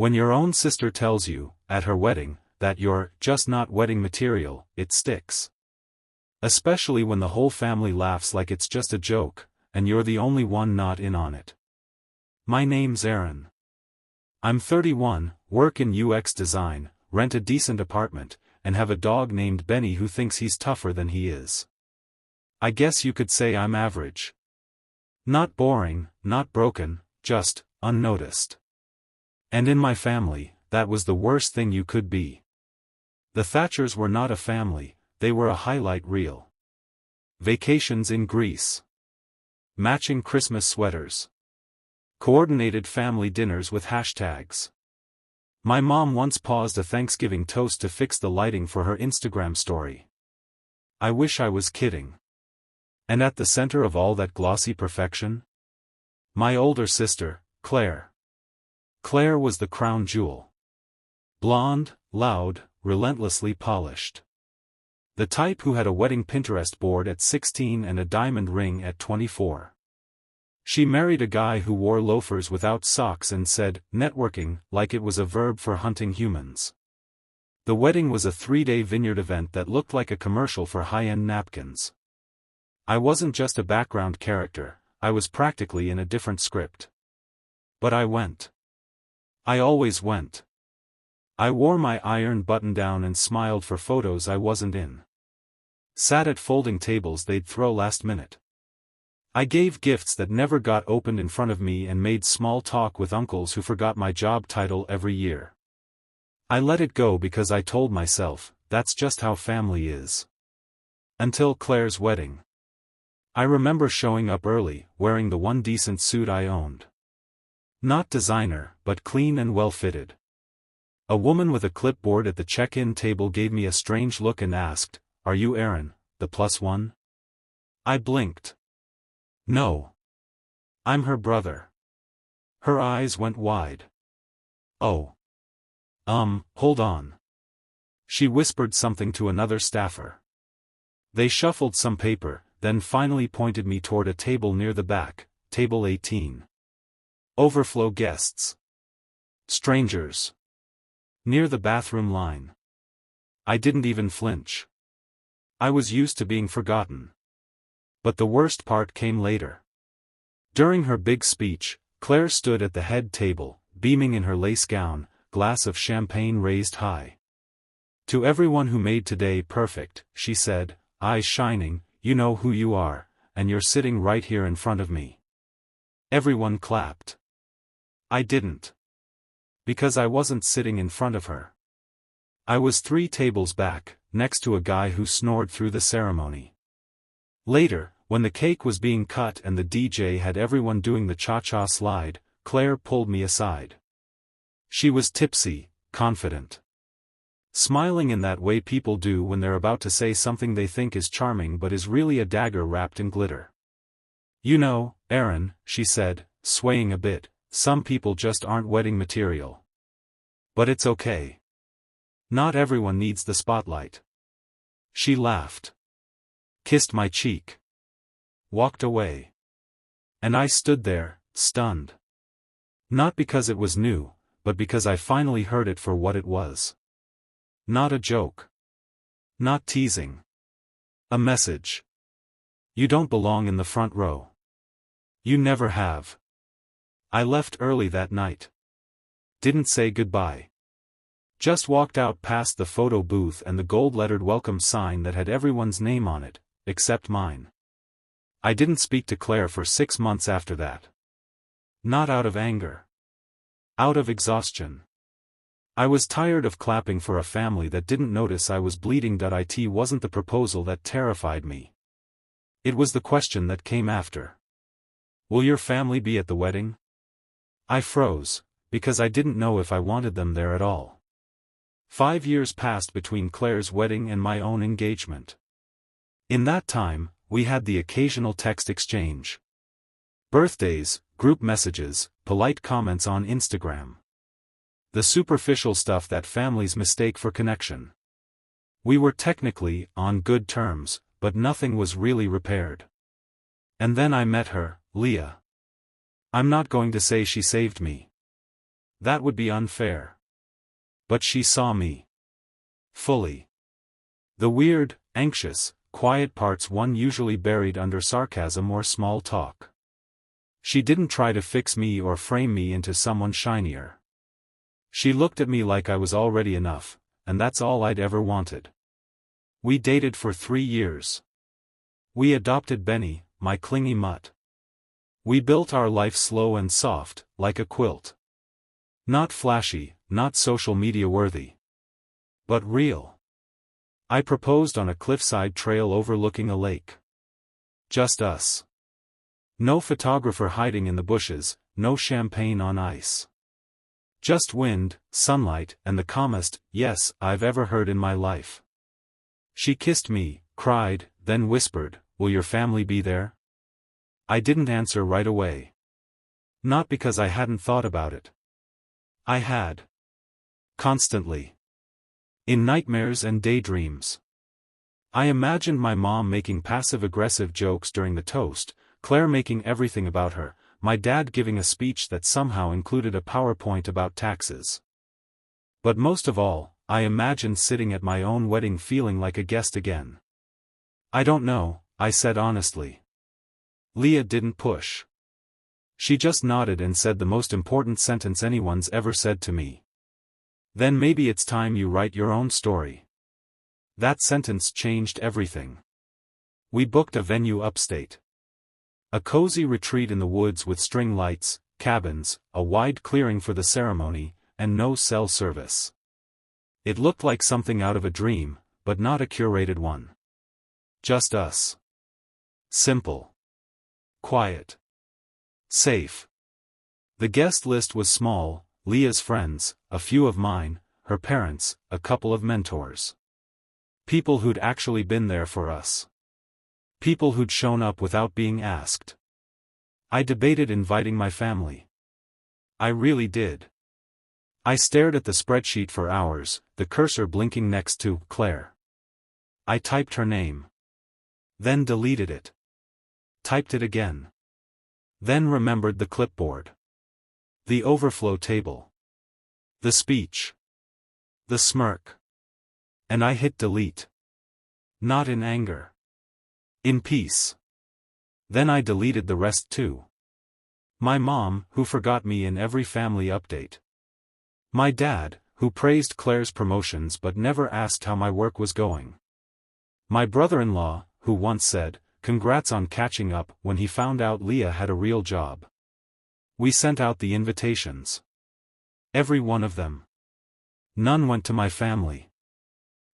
When your own sister tells you, at her wedding, that you're just not wedding material, it sticks. Especially when the whole family laughs like it's just a joke, and you're the only one not in on it. My name's Aaron. I'm 31, work in UX design, rent a decent apartment, and have a dog named Benny who thinks he's tougher than he is. I guess you could say I'm average. Not boring, not broken, just unnoticed. And in my family, that was the worst thing you could be. The Thatchers were not a family, they were a highlight reel. Vacations in Greece. Matching Christmas sweaters. Coordinated family dinners with hashtags. My mom once paused a Thanksgiving toast to fix the lighting for her Instagram story. I wish I was kidding. And at the center of all that glossy perfection? My older sister, Claire. Claire was the crown jewel. Blonde, loud, relentlessly polished. The type who had a wedding Pinterest board at 16 and a diamond ring at 24. She married a guy who wore loafers without socks and said, networking, like it was a verb for hunting humans. The wedding was a 3-day vineyard event that looked like a commercial for high-end napkins. I wasn't just a background character, I was practically in a different script. But I went. I always went. I wore my iron button-down and smiled for photos I wasn't in. Sat at folding tables they'd throw last minute. I gave gifts that never got opened in front of me and made small talk with uncles who forgot my job title every year. I let it go because I told myself, that's just how family is. Until Claire's wedding. I remember showing up early, wearing the one decent suit I owned. Not designer, but clean and well-fitted. A woman with a clipboard at the check-in table gave me a strange look and asked, "Are you Aaron, the +1?" I blinked. No. I'm her brother. Her eyes went wide. Oh. Hold on. She whispered something to another staffer. They shuffled some paper, then finally pointed me toward a table near the back, table 18. Overflow guests. Strangers. Near the bathroom line. I didn't even flinch. I was used to being forgotten. But the worst part came later. During her big speech, Claire stood at the head table, beaming in her lace gown, glass of champagne raised high. To everyone who made today perfect, she said, eyes shining, you know who you are, and you're sitting right here in front of me. Everyone clapped. I didn't. Because I wasn't sitting in front of her. I was 3 tables back, next to a guy who snored through the ceremony. Later, when the cake was being cut and the DJ had everyone doing the cha-cha slide, Claire pulled me aside. She was tipsy, confident. Smiling in that way people do when they're about to say something they think is charming but is really a dagger wrapped in glitter. You know, Aaron, she said, swaying a bit, some people just aren't wedding material. But it's okay. Not everyone needs the spotlight. She laughed. Kissed my cheek. Walked away. And I stood there, stunned. Not because it was new, but because I finally heard it for what it was. Not a joke. Not teasing. A message. You don't belong in the front row. You never have. I left early that night. Didn't say goodbye. Just walked out past the photo booth and the gold-lettered welcome sign that had everyone's name on it, except mine. I didn't speak to Claire for 6 months after that. Not out of anger. Out of exhaustion. I was tired of clapping for a family that didn't notice I was bleeding. It wasn't the proposal that terrified me. It was the question that came after. Will your family be at the wedding? I froze, because I didn't know if I wanted them there at all. 5 years passed between Claire's wedding and my own engagement. In that time, we had the occasional text exchange. Birthdays, group messages, polite comments on Instagram. The superficial stuff that families mistake for connection. We were technically on good terms, but nothing was really repaired. And then I met her, Leah. I'm not going to say she saved me. That would be unfair. But she saw me. Fully. The weird, anxious, quiet parts one usually buried under sarcasm or small talk. She didn't try to fix me or frame me into someone shinier. She looked at me like I was already enough, and that's all I'd ever wanted. We dated for 3 years. We adopted Benny, my clingy mutt. We built our life slow and soft, like a quilt. Not flashy, not social media worthy. But real. I proposed on a cliffside trail overlooking a lake. Just us. No photographer hiding in the bushes, no champagne on ice. Just wind, sunlight, and the calmest yes I've ever heard in my life. She kissed me, cried, then whispered, "Will your family be there?" I didn't answer right away. Not because I hadn't thought about it. I had. Constantly. In nightmares and daydreams. I imagined my mom making passive-aggressive jokes during the toast, Claire making everything about her, my dad giving a speech that somehow included a PowerPoint about taxes. But most of all, I imagined sitting at my own wedding feeling like a guest again. "I don't know," I said honestly. Leah didn't push. She just nodded and said the most important sentence anyone's ever said to me. "Then maybe it's time you write your own story." That sentence changed everything. We booked a venue upstate. A cozy retreat in the woods with string lights, cabins, a wide clearing for the ceremony, and no cell service. It looked like something out of a dream, but not a curated one. Just us. Simple. Quiet. Safe. The guest list was small: Leah's friends, a few of mine, her parents, a couple of mentors. People who'd actually been there for us. People who'd shown up without being asked. I debated inviting my family. I really did. I stared at the spreadsheet for hours, the cursor blinking next to Claire. I typed her name. Then deleted it. Typed it again. Then remembered the clipboard. The overflow table. The speech. The smirk. And I hit delete. Not in anger. In peace. Then I deleted the rest too. My mom, who forgot me in every family update. My dad, who praised Claire's promotions but never asked how my work was going. My brother-in-law, who once said, "Congrats on catching up," when he found out Leah had a real job. We sent out the invitations. Every one of them. None went to my family.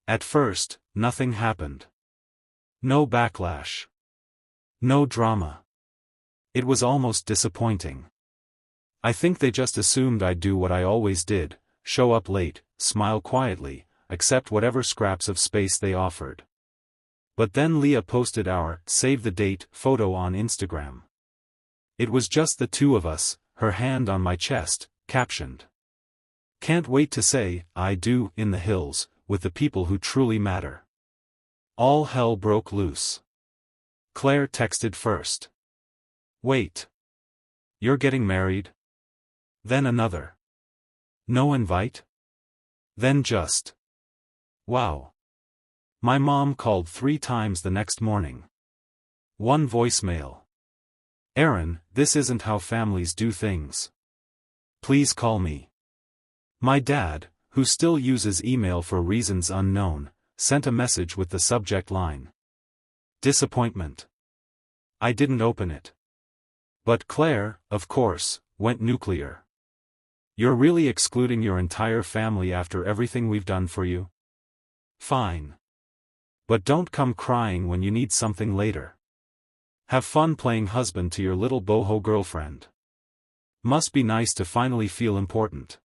At first, nothing happened. No backlash. No drama. It was almost disappointing. I think they just assumed I'd do what I always did, show up late, smile quietly, accept whatever scraps of space they offered. But then Leah posted our save the date photo on Instagram. It was just the two of us, her hand on my chest, captioned, "Can't wait to say, I do, in the hills, with the people who truly matter." All hell broke loose. Claire texted first. "Wait. You're getting married?" Then another. "No invite?" Then just. "Wow." My mom called 3 times the next morning. One voicemail. "Aaron, this isn't how families do things. Please call me." My dad, who still uses email for reasons unknown, sent a message with the subject line, "Disappointment." I didn't open it. But Claire, of course, went nuclear. "You're really excluding your entire family after everything we've done for you? Fine. But don't come crying when you need something later. Have fun playing husband to your little boho girlfriend. Must be nice to finally feel important."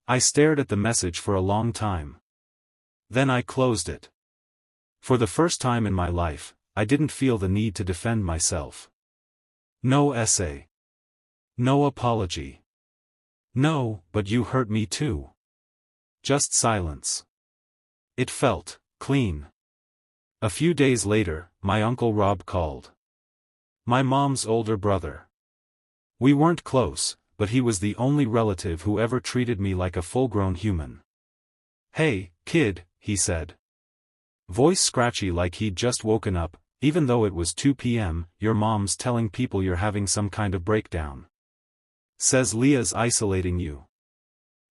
I stared at the message for a long time. Then I closed it. For the first time in my life, I didn't feel the need to defend myself. No essay. No apology. No, "But you hurt me too." Just silence. It felt clean. A few days later, my Uncle Rob called. My mom's older brother. We weren't close, but he was the only relative who ever treated me like a full-grown human. "Hey, kid," he said. Voice scratchy like he'd just woken up, even though it was 2 p.m, "Your mom's telling people you're having some kind of breakdown. Says Leah's isolating you."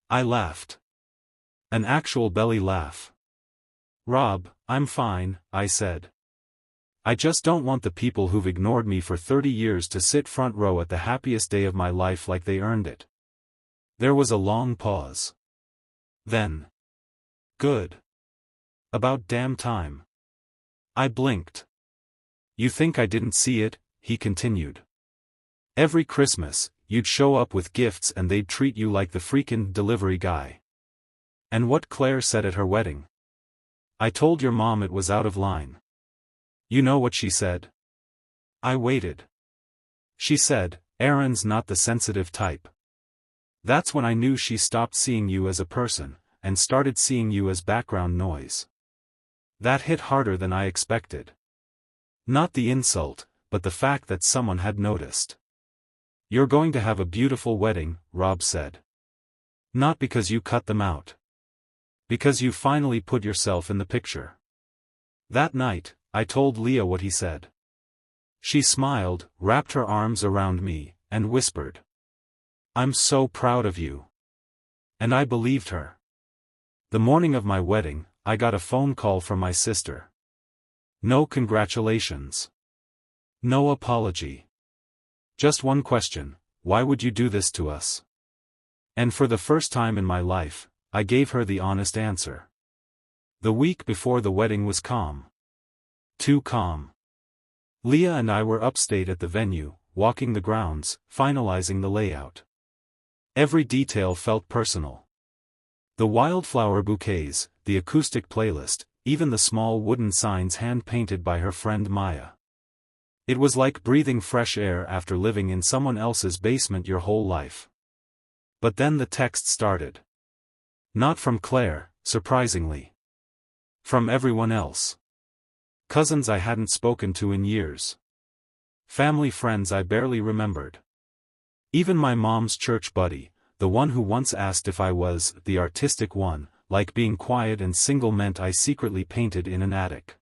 I laughed. An actual belly laugh. "Rob, I'm fine," I said. "I just don't want the people who've ignored me for 30 years to sit front row at the happiest day of my life like they earned it." There was a long pause. Then, "Good. About damn time." I blinked. "You think I didn't see it?" he continued. "Every Christmas, you'd show up with gifts and they'd treat you like the freaking delivery guy. And what Claire said at her wedding? I told your mom it was out of line. You know what she said?" I waited. "She said, Aaron's not the sensitive type." That's when I knew she stopped seeing you as a person, and started seeing you as background noise. That hit harder than I expected. Not the insult, but the fact that someone had noticed. "You're going to have a beautiful wedding," Rob said. "Not because you cut them out. Because you finally put yourself in the picture." That night, I told Leah what he said. She smiled, wrapped her arms around me, and whispered, "I'm so proud of you." And I believed her. The morning of my wedding, I got a phone call from my sister. No congratulations. No apology. Just one question: why would you do this to us? And for the first time in my life, I gave her the honest answer. The week before the wedding was calm. Too calm. Leah and I were upstate at the venue, walking the grounds, finalizing the layout. Every detail felt personal. The wildflower bouquets, the acoustic playlist, even the small wooden signs hand-painted by her friend Maya. It was like breathing fresh air after living in someone else's basement your whole life. But then the text started. Not from Claire, surprisingly. From everyone else. Cousins I hadn't spoken to in years. Family friends I barely remembered. Even my mom's church buddy, the one who once asked if I was the artistic one, like being quiet and single meant I secretly painted in an attic.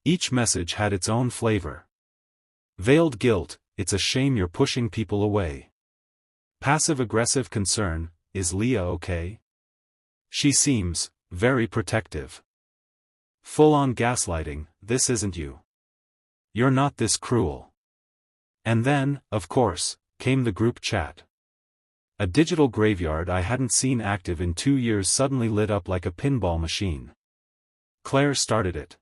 Each message had its own flavor. Veiled guilt: "It's a shame you're pushing people away." Passive-aggressive concern: "Is Leah okay? She seems very protective." Full-on gaslighting: "This isn't you. You're not this cruel." And then, of course, came the group chat. A digital graveyard I hadn't seen active in 2 years suddenly lit up like a pinball machine. Claire started it.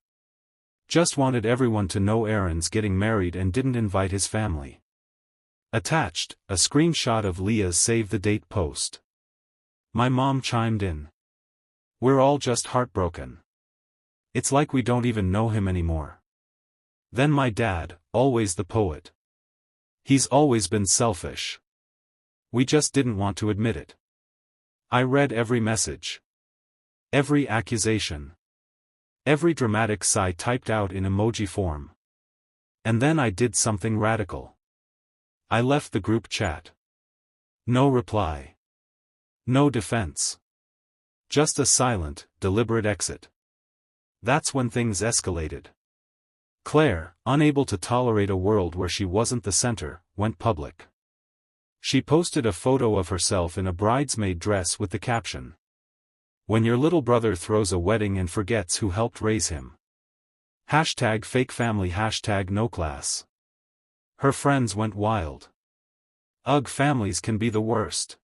Just wanted everyone to know Aaron's getting married and didn't invite his family. Attached, a screenshot of Leah's save-the-date post. My mom chimed in. "We're all just heartbroken. It's like we don't even know him anymore." Then my dad, always the poet. "He's always been selfish. We just didn't want to admit it." I read every message. Every accusation. Every dramatic sigh typed out in emoji form. And then I did something radical. I left the group chat. No reply. No defense. Just a silent, deliberate exit. That's when things escalated. Claire, unable to tolerate a world where she wasn't the center, went public. She posted a photo of herself in a bridesmaid dress with the caption, "When your little brother throws a wedding and forgets who helped raise him. #FakeFamily #NoClass." Her friends went wild. "Ugh, families can be the worst.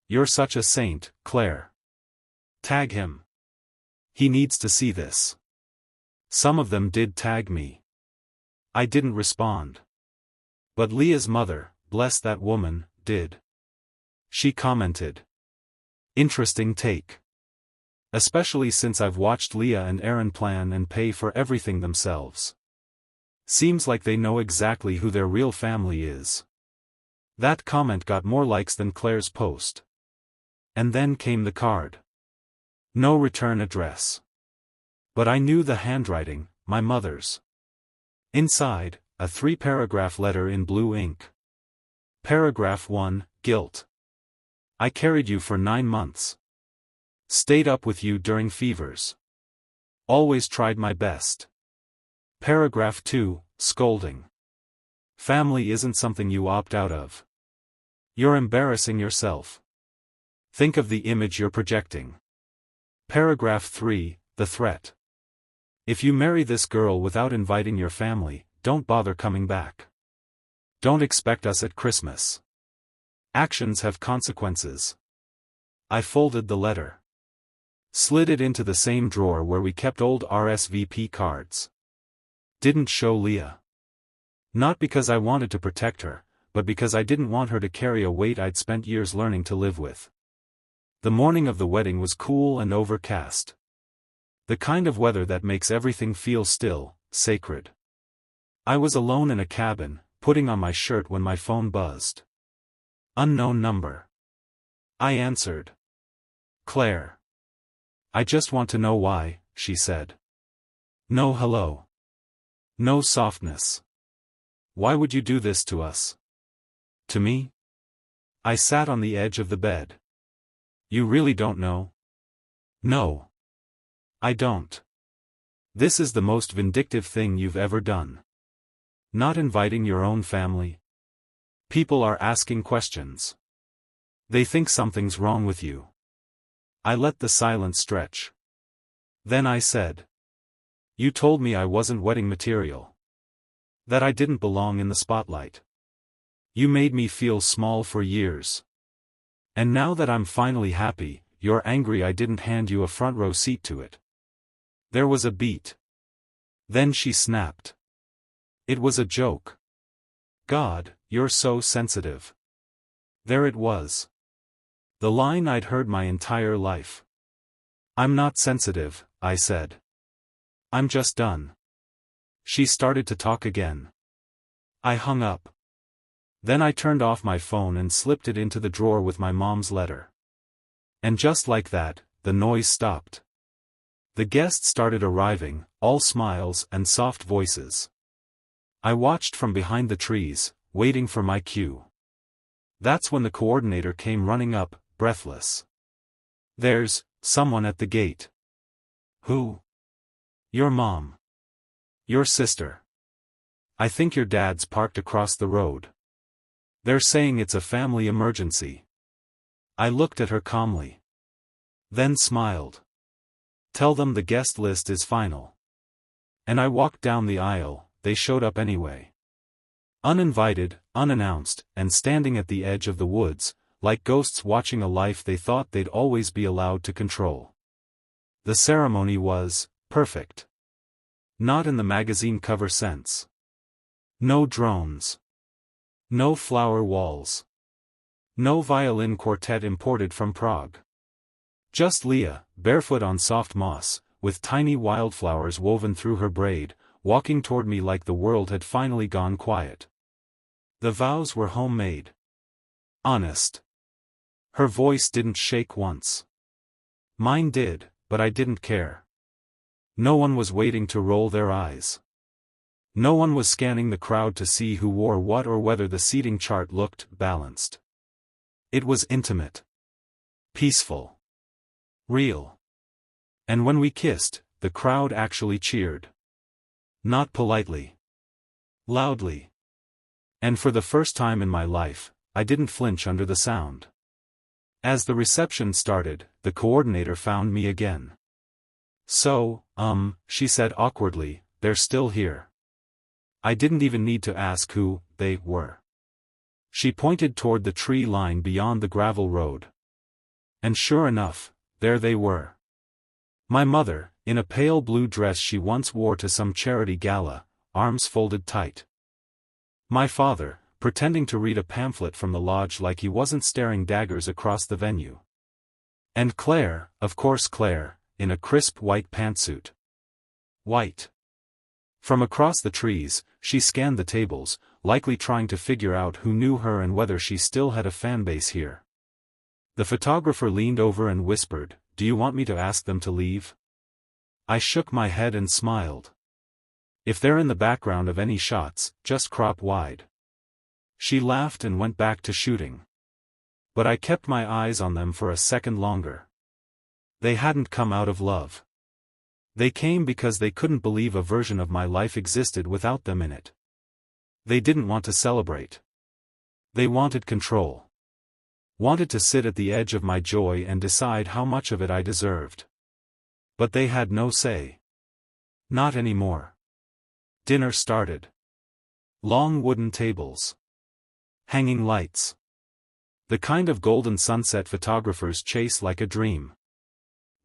You're such a saint, Claire. Tag him. He needs to see this." Some of them did tag me. I didn't respond. But Leah's mother, bless that woman, did. She commented, "Interesting take. Especially since I've watched Leah and Aaron plan and pay for everything themselves. Seems like they know exactly who their real family is." That comment got more likes than Claire's post. And then came the card. No return address. But I knew the handwriting, my mother's. Inside, a 3-paragraph letter in blue ink. Paragraph 1, guilt. I carried you for 9 months. Stayed up with you during fevers. Always tried my best. Paragraph 2, scolding. Family isn't something you opt out of. You're embarrassing yourself. Think of the image you're projecting. Paragraph 3, the threat. If you marry this girl without inviting your family, don't bother coming back. Don't expect us at Christmas. Actions have consequences. I folded the letter. Slid it into the same drawer where we kept old RSVP cards. Didn't show Leah. Not because I wanted to protect her, but because I didn't want her to carry a weight I'd spent years learning to live with. The morning of the wedding was cool and overcast. The kind of weather that makes everything feel still, sacred. I was alone in a cabin, putting on my shirt when my phone buzzed. Unknown number. I answered. Claire. I just want to know why, she said. No hello. No softness. Why would you do this to us? To me? I sat on the edge of the bed. You really don't know? No. I don't. This is the most vindictive thing you've ever done. Not inviting your own family. People are asking questions. They think something's wrong with you. I let the silence stretch. Then I said. You told me I wasn't wedding material. That I didn't belong in the spotlight. You made me feel small for years. And now that I'm finally happy, you're angry I didn't hand you a front row seat to it. There was a beat. Then she snapped. It was a joke. God, you're so sensitive. There it was. The line I'd heard my entire life. I'm not sensitive, I said. I'm just done. She started to talk again. I hung up. Then I turned off my phone and slipped it into the drawer with my mom's letter. And just like that, the noise stopped. The guests started arriving, all smiles and soft voices. I watched from behind the trees, waiting for my cue. That's when the coordinator came running up, breathless. There's someone at the gate. Who? Your mom. Your sister. I think your dad's parked across the road. They're saying it's a family emergency. I looked at her calmly. Then smiled. Tell them the guest list is final. And I walked down the aisle. They showed up anyway. Uninvited, unannounced, and standing at the edge of the woods, like ghosts watching a life they thought they'd always be allowed to control. The ceremony was perfect. Not in the magazine cover sense. No drones. No flower walls. No violin quartet imported from Prague. Just Leah, barefoot on soft moss, with tiny wildflowers woven through her braid, walking toward me like the world had finally gone quiet. The vows were homemade. Honest. Her voice didn't shake once. Mine did, but I didn't care. No one was waiting to roll their eyes. No one was scanning the crowd to see who wore what or whether the seating chart looked balanced. It was intimate. Peaceful. Real. And when we kissed, the crowd actually cheered. Not politely. Loudly. And for the first time in my life, I didn't flinch under the sound. As the reception started, the coordinator found me again. So, she said awkwardly, they're still here. I didn't even need to ask who they were. She pointed toward the tree line beyond the gravel road. And sure enough, there they were. My mother, in a pale blue dress she once wore to some charity gala, arms folded tight. My father, pretending to read a pamphlet from the lodge like he wasn't staring daggers across the venue. And Claire, of course Claire, in a crisp white pantsuit. White. From across the trees, she scanned the tables, likely trying to figure out who knew her and whether she still had a fanbase here. The photographer leaned over and whispered, "Do you want me to ask them to leave?" I shook my head and smiled. "If they're in the background of any shots, just crop wide." She laughed and went back to shooting. But I kept my eyes on them for a second longer. They hadn't come out of love. They came because they couldn't believe a version of my life existed without them in it. They didn't want to celebrate. They wanted control. Wanted to sit at the edge of my joy and decide how much of it I deserved. But they had no say. Not anymore. Dinner started. Long wooden tables. Hanging lights. The kind of golden sunset photographers chase like a dream.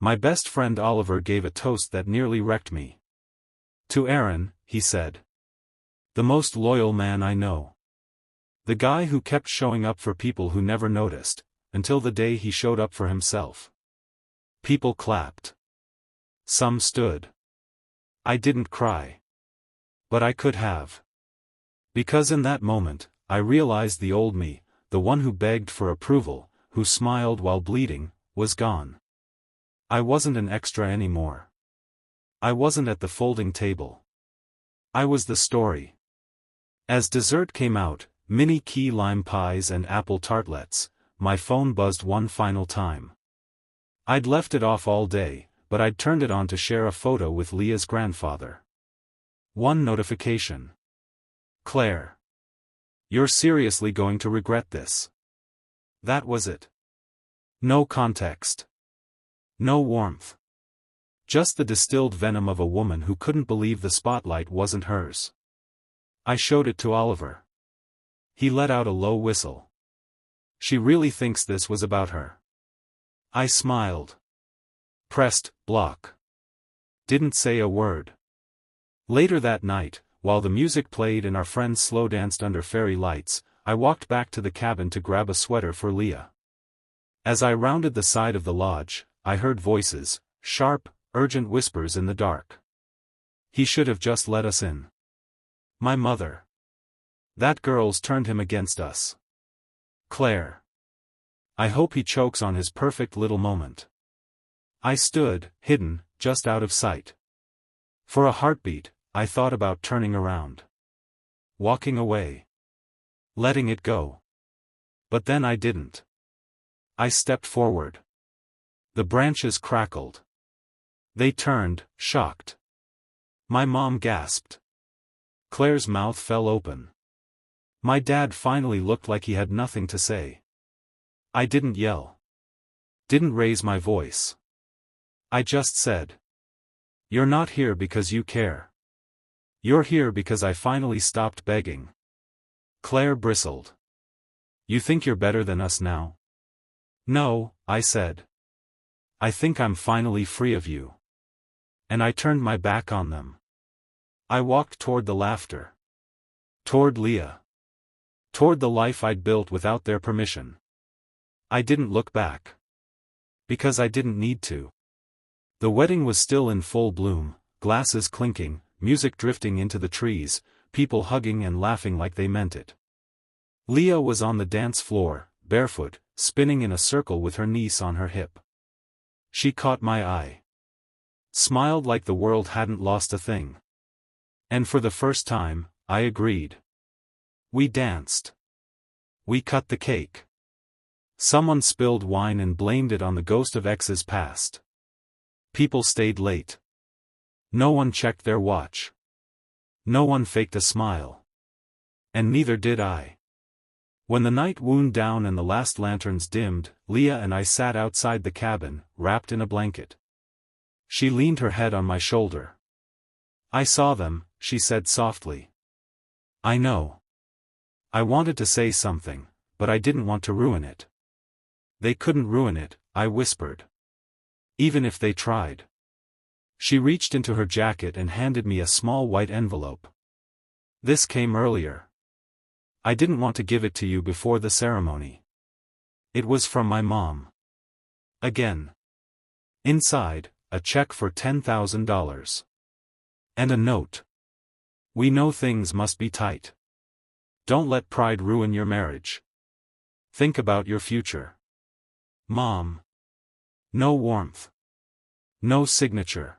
My best friend Oliver gave a toast that nearly wrecked me. To Aaron, he said. The most loyal man I know. The guy who kept showing up for people who never noticed, until the day he showed up for himself. People clapped. Some stood. I didn't cry. But I could have. Because in that moment, I realized the old me, the one who begged for approval, who smiled while bleeding, was gone. I wasn't an extra anymore. I wasn't at the folding table. I was the story. As dessert came out, mini key lime pies and apple tartlets, my phone buzzed one final time. I'd left it off all day, but I'd turned it on to share a photo with Leah's grandfather. One notification. Claire. You're seriously going to regret this. That was it. No context. No warmth. Just the distilled venom of a woman who couldn't believe the spotlight wasn't hers. I showed it to Oliver. He let out a low whistle. She really thinks this was about her. I smiled. Pressed block. Didn't say a word. Later that night, while the music played and our friends slow danced under fairy lights, I walked back to the cabin to grab a sweater for Leah. As I rounded the side of the lodge, I heard voices, sharp, urgent whispers in the dark. He should have just let us in. My mother. That girl's turned him against us. Claire. I hope he chokes on his perfect little moment. I stood, hidden, just out of sight. For a heartbeat, I thought about turning around. Walking away. Letting it go. But then I didn't. I stepped forward. The branches crackled. They turned, shocked. My mom gasped. Claire's mouth fell open. My dad finally looked like he had nothing to say. I didn't yell. Didn't raise my voice. I just said. You're not here because you care. You're here because I finally stopped begging. Claire bristled. You think you're better than us now? No, I said. I think I'm finally free of you. And I turned my back on them. I walked toward the laughter. Toward Leah. Toward the life I'd built without their permission. I didn't look back. Because I didn't need to. The wedding was still in full bloom, glasses clinking, music drifting into the trees, people hugging and laughing like they meant it. Leah was on the dance floor, barefoot, spinning in a circle with her niece on her hip. She caught my eye. Smiled like the world hadn't lost a thing. And for the first time, I agreed. We danced. We cut the cake. Someone spilled wine and blamed it on the ghost of ex's past. People stayed late. No one checked their watch. No one faked a smile. And neither did I. When the night wound down and the last lanterns dimmed, Leah and I sat outside the cabin, wrapped in a blanket. She leaned her head on my shoulder. I saw them, she said softly. I know. I wanted to say something, but I didn't want to ruin it. They couldn't ruin it, I whispered. Even if they tried. She reached into her jacket and handed me a small white envelope. This came earlier. I didn't want to give it to you before the ceremony. It was from my mom. Again. Inside, a check for $10,000. And a note. We know things must be tight. Don't let pride ruin your marriage. Think about your future. Mom. No warmth. No signature.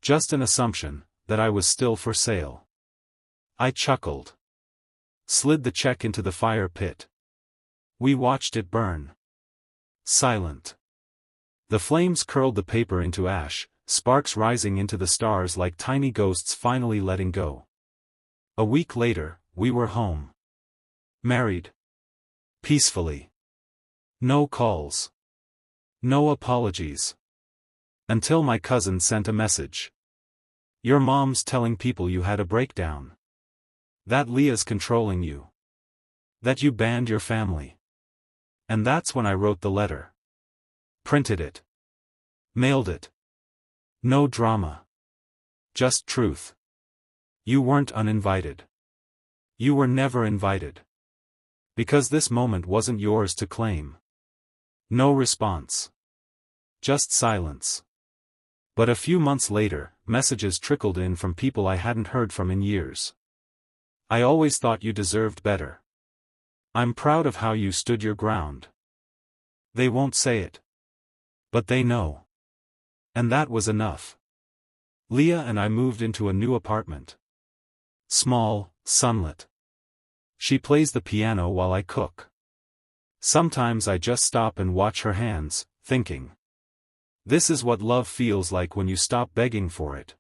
Just an assumption, that I was still for sale. I chuckled. Slid the check into the fire pit. We watched it burn. Silent. The flames curled the paper into ash, sparks rising into the stars like tiny ghosts finally letting go. A week later, we were home. Married. Peacefully. No calls. No apologies. Until my cousin sent a message. Your mom's telling people you had a breakdown. That Leah's controlling you. That you banned your family. And that's when I wrote the letter. Printed it. Mailed it. No drama. Just truth. You weren't uninvited. You were never invited. Because this moment wasn't yours to claim. No response. Just silence. But a few months later, messages trickled in from people I hadn't heard from in years. I always thought you deserved better. I'm proud of how you stood your ground. They won't say it. But they know. And that was enough. Leah and I moved into a new apartment. Small, sunlit. She plays the piano while I cook. Sometimes I just stop and watch her hands, thinking. This is what love feels like when you stop begging for it.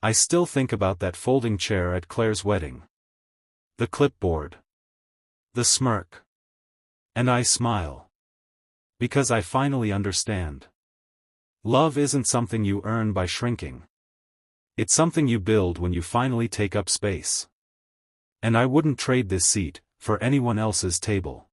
I still think about that folding chair at Claire's wedding. The clipboard. The smirk. And I smile. Because I finally understand. Love isn't something you earn by shrinking. It's something you build when you finally take up space. And I wouldn't trade this seat for anyone else's table.